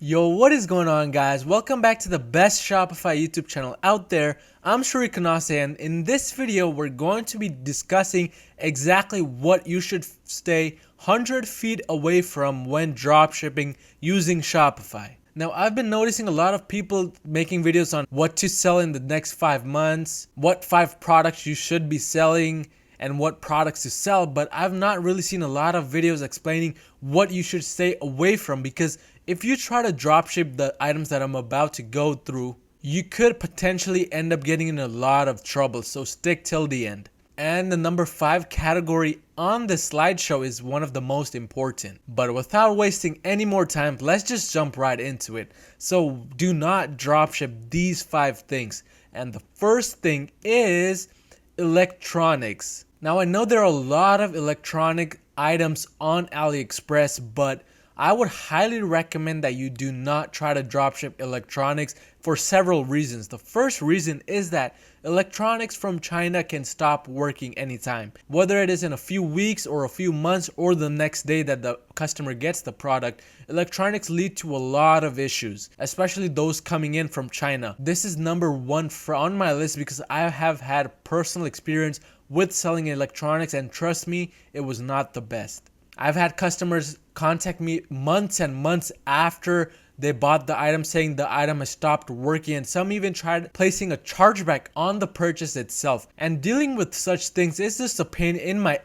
Yo, what is going on, guys? Welcome back to the best Shopify YouTube channel out there. I'm Shri Kanase, and in this video we're going to be discussing exactly what you should stay 100 feet away from when dropshipping using Shopify. Now, I've been noticing a lot of people making videos on what to sell in the next 5 months, what 5 products you should be selling, and what products to sell, but I've not really seen a lot of videos explaining what you should stay away from, because if you try to dropship the items that I'm about to go through, you could potentially end up getting in a lot of trouble, so stick till the end. And the number 5 category on this slideshow is one of the most important. But without wasting any more time, let's just jump right into it. So do not dropship these 5 things. And the first thing is electronics. Now, I know there are a lot of electronic items on AliExpress, but I would highly recommend that you do not try to dropship electronics for several reasons. The first reason is that electronics from China can stop working anytime. Whether it is in a few weeks or a few months or the next day that the customer gets the product, electronics lead to a lot of issues, especially those coming in from China. This is number 1 on my list because I have had personal experience with selling electronics, and trust me, it was not the best. I've had customers contact me months and months after they bought the item saying the item has stopped working, and some even tried placing a chargeback on the purchase itself. And dealing with such things is just a pain in my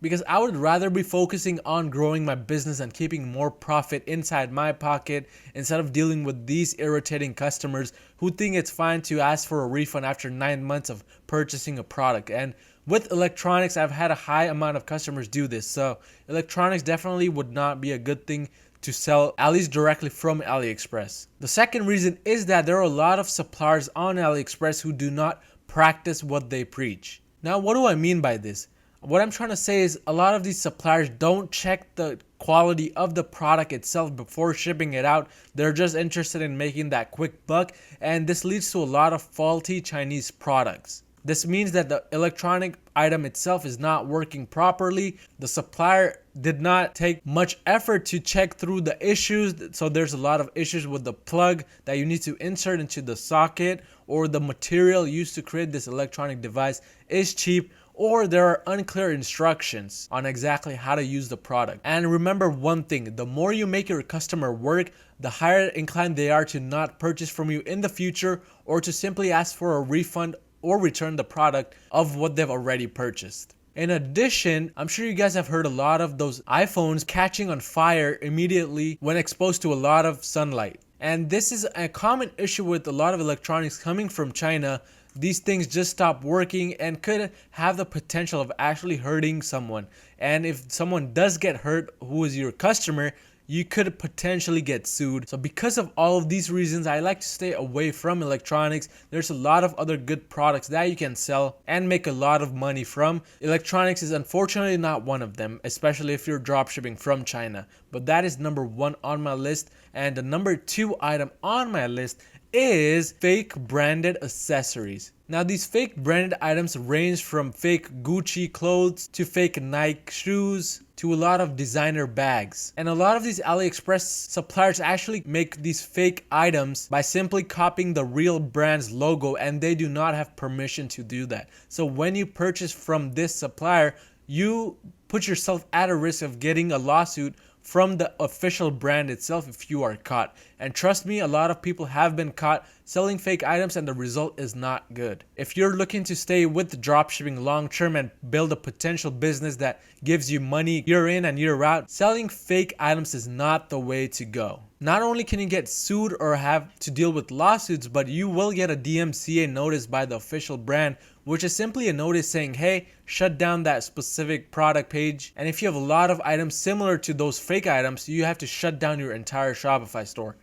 because I would rather be focusing on growing my business and keeping more profit inside my pocket instead of dealing with these irritating customers who think it's fine to ask for a refund after 9 months of purchasing a product. And with electronics, I've had a high amount of customers do this. So electronics definitely would not be a good thing to sell, at least directly from AliExpress. The second reason is that there are a lot of suppliers on AliExpress who do not practice what they preach. Now, what do I mean by this? What I'm trying to say is a lot of these suppliers don't check the quality of the product itself before shipping it out. They're just interested in making that quick buck, and this leads to a lot of faulty Chinese products. This means that the electronic item itself is not working properly. The supplier did not take much effort to check through the issues. So there's a lot of issues with the plug that you need to insert into the socket, or the material used to create this electronic device is cheap, or there are unclear instructions on exactly how to use the product. And remember one thing, the more you make your customer work, the higher inclined they are to not purchase from you in the future, or to simply ask for a refund or return the product of what they've already purchased. In addition, I'm sure you guys have heard a lot of those iPhones catching on fire immediately when exposed to a lot of sunlight. And this is a common issue with a lot of electronics coming from China. These things just stop working and could have the potential of actually hurting someone. And if someone does get hurt who is your customer, you could potentially get sued. So because of all of these reasons, I like to stay away from electronics. There's a lot of other good products that you can sell and make a lot of money from. Electronics is unfortunately not one of them, especially if you're dropshipping from China. But that is number 1 on my list. And the number 2 item on my list is fake branded accessories. Now, these fake branded items range from fake Gucci clothes to fake Nike shoes to a lot of designer bags. And a lot of these AliExpress suppliers actually make these fake items by simply copying the real brand's logo, and they do not have permission to do that. So when you purchase from this supplier, you put yourself at a risk of getting a lawsuit from the official brand itself if you are caught. And trust me, a lot of people have been caught selling fake items and the result is not good. If you're looking to stay with dropshipping long term and build a potential business that gives you money year in and year out, selling fake items is not the way to go. Not only can you get sued or have to deal with lawsuits, but you will get a DMCA notice by the official brand, which is simply a notice saying, hey, shut down that specific product page. And if you have a lot of items similar to those fake items, you have to shut down your entire Shopify store.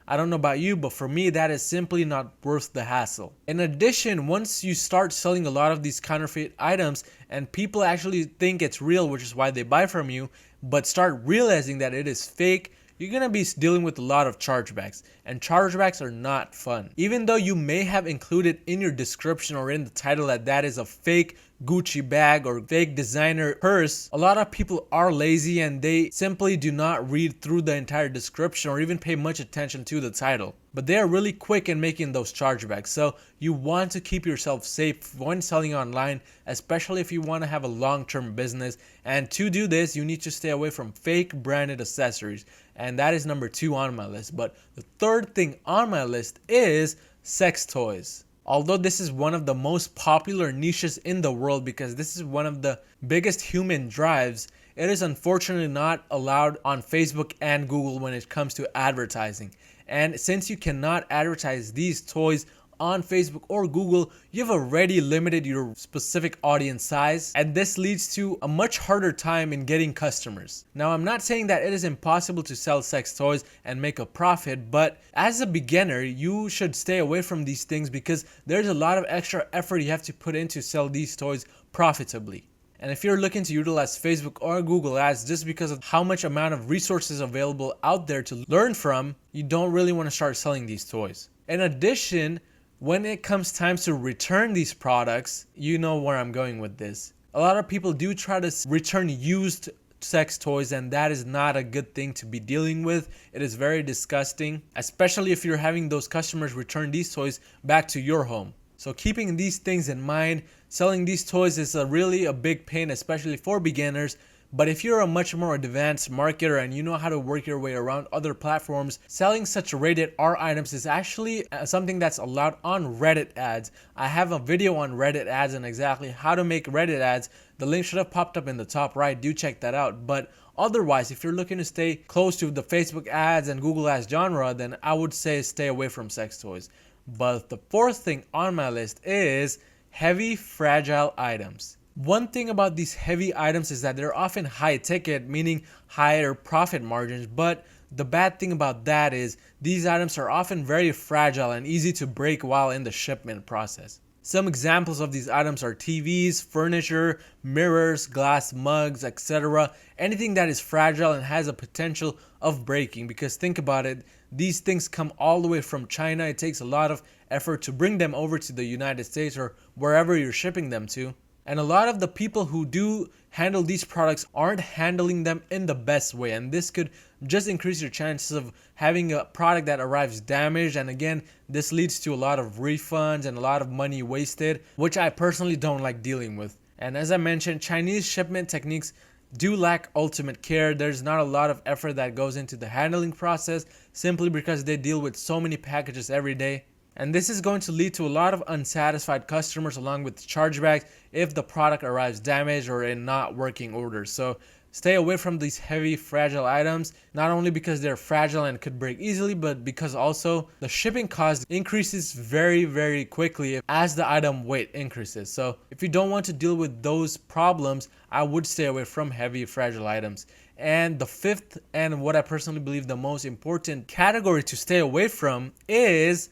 I don't know about you, but for me, that is simply not worth the hassle. In addition, once you start selling a lot of these counterfeit items and people actually think it's real, which is why they buy from you, but start realizing that it is fake, you're going to be dealing with a lot of chargebacks, and chargebacks are not fun. Even though you may have included in your description or in the title that that is a fake Gucci bag or fake designer purse, a lot of people are lazy and they simply do not read through the entire description or even pay much attention to the title. But they are really quick in making those chargebacks, so you want to keep yourself safe when selling online, especially if you want to have a long-term business. And to do this, you need to stay away from fake branded accessories, and that is number 2 on my list. But the third thing on my list is sex toys. Although this is one of the most popular niches in the world because this is one of the biggest human drives, it is unfortunately not allowed on Facebook and Google when it comes to advertising. And since you cannot advertise these toys on Facebook or Google, you've already limited your specific audience size, and this leads to a much harder time in getting customers. Now, I'm not saying that it is impossible to sell sex toys and make a profit, but as a beginner, you should stay away from these things because there's a lot of extra effort you have to put in to sell these toys profitably. And if you're looking to utilize Facebook or Google ads just because of how much amount of resources available out there to learn from, you don't really want to start selling these toys. In addition, when it comes time to return these products, you know where I'm going with this. A lot of people do try to return used sex toys, and that is not a good thing to be dealing with. It is very disgusting, especially if you're having those customers return these toys back to your home. So keeping these things in mind, selling these toys is really a big pain, especially for beginners. But if you're a much more advanced marketer and you know how to work your way around other platforms, selling such rated R items is actually something that's allowed on Reddit ads. I have a video on Reddit ads and exactly how to make Reddit ads. The link should have popped up in the top right. Do check that out. But otherwise, if you're looking to stay close to the Facebook ads and Google ads genre, then I would say stay away from sex toys. But the fourth thing on my list is heavy, fragile items. One thing about these heavy items is that they're often high ticket, meaning higher profit margins, but the bad thing about that is these items are often very fragile and easy to break while in the shipment process. Some examples of these items are TVs, furniture, mirrors, glass mugs, etc. Anything that is fragile and has a potential of breaking, because think about it, these things come all the way from China. It takes a lot of effort to bring them over to the United States or wherever you're shipping them to. And a lot of the people who do handle these products aren't handling them in the best way. And this could just increase your chances of having a product that arrives damaged. And again, this leads to a lot of refunds and a lot of money wasted, which I personally don't like dealing with. And as I mentioned, Chinese shipment techniques do lack ultimate care. There's not a lot of effort that goes into the handling process simply because they deal with so many packages every day. And this is going to lead to a lot of unsatisfied customers along with chargebacks if the product arrives damaged or in not working order. So stay away from these heavy, fragile items, not only because they're fragile and could break easily, but because also the shipping cost increases very, very quickly as the item weight increases. So if you don't want to deal with those problems, I would stay away from heavy, fragile items. And the fifth, and what I personally believe the most important category to stay away from, is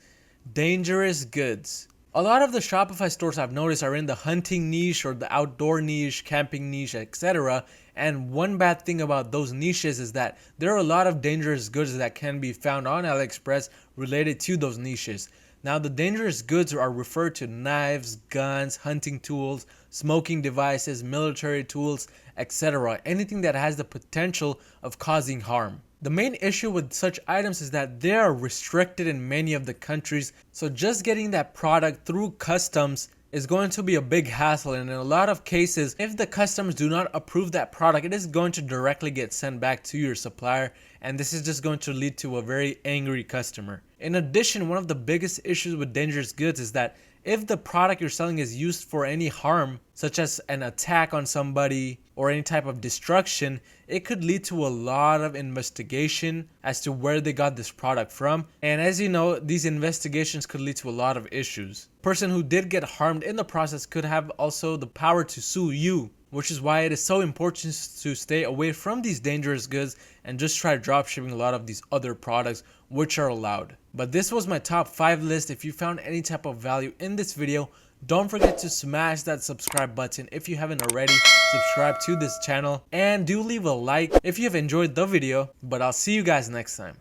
dangerous goods. A lot of the Shopify stores I've noticed are in the hunting niche or the outdoor niche, camping niche, etc. And one bad thing about those niches is that there are a lot of dangerous goods that can be found on AliExpress related to those niches. Now, the dangerous goods are referred to knives, guns, hunting tools, smoking devices, military tools, etc. Anything that has the potential of causing harm. The main issue with such items is that they are restricted in many of the countries, so just getting that product through customs is going to be a big hassle, and in a lot of cases, if the customs do not approve that product, it is going to directly get sent back to your supplier, and this is just going to lead to a very angry customer. In addition, one of the biggest issues with dangerous goods is that if the product you're selling is used for any harm, such as an attack on somebody or any type of destruction, it could lead to a lot of investigation as to where they got this product from. And as you know, these investigations could lead to a lot of issues. The person who did get harmed in the process could have also the power to sue you, which is why it is so important to stay away from these dangerous goods and just try dropshipping a lot of these other products which are allowed. But this was my top 5 list. If you found any type of value in this video, Don't forget to smash that subscribe button if you haven't already. Subscribe to this channel and do leave a like if you have enjoyed the video. But I'll see you guys next time.